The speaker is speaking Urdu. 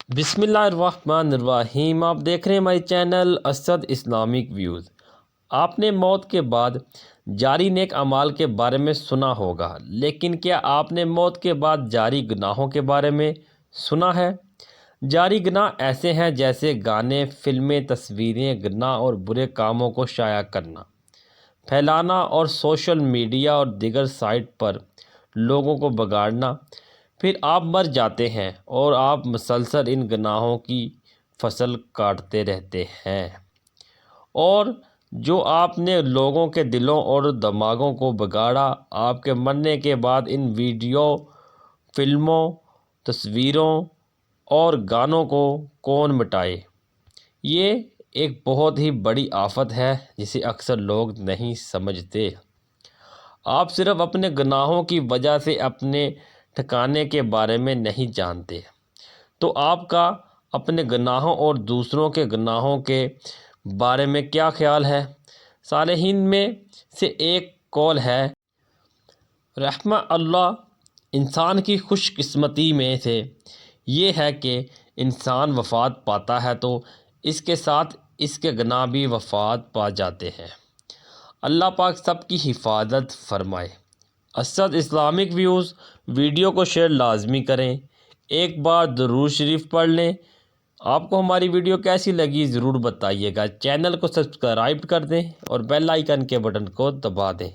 بسم اللہ الرحمن الرحیم۔ آپ دیکھ رہے ہیں ہمارے چینل اسد اسلامک ویوز۔ آپ نے موت کے بعد جاری نیک اعمال کے بارے میں سنا ہوگا، لیکن کیا آپ نے موت کے بعد جاری گناہوں کے بارے میں سنا ہے؟ جاری گناہ ایسے ہیں جیسے گانے، فلمیں، تصویریں، گناہ اور برے کاموں کو شائع کرنا، پھیلانا اور سوشل میڈیا اور دیگر سائٹ پر لوگوں کو بگاڑنا۔ پھر آپ مر جاتے ہیں اور آپ مسلسل ان گناہوں کی فصل کاٹتے رہتے ہیں، اور جو آپ نے لوگوں کے دلوں اور دماغوں کو بگاڑا، آپ کے مرنے کے بعد ان ویڈیو، فلموں، تصویروں اور گانوں کو کون مٹائے؟ یہ ایک بہت ہی بڑی آفت ہے جسے اکثر لوگ نہیں سمجھتے۔ آپ صرف اپنے گناہوں کی وجہ سے اپنے ٹھکانے کے بارے میں نہیں جانتے۔ تو آپ کا اپنے گناہوں اور دوسروں کے گناہوں کے بارے میں کیا خیال ہے؟ صالحین میں سے ایک قول ہے، رحمہ اللہ، انسان کی خوش قسمتی میں سے یہ ہے کہ انسان وفات پاتا ہے تو اس کے ساتھ اس کے گناہ بھی وفات پا جاتے ہیں۔ اللہ پاک سب کی حفاظت فرمائے۔ اسد اسلامک ویوز ویڈیو کو شیئر لازمی کریں، ایک بار درود شریف پڑھ لیں۔ آپ کو ہماری ویڈیو کیسی لگی ضرور بتائیے گا۔ چینل کو سبسکرائب کر دیں اور بیل آئیکن کے بٹن کو دبا دیں۔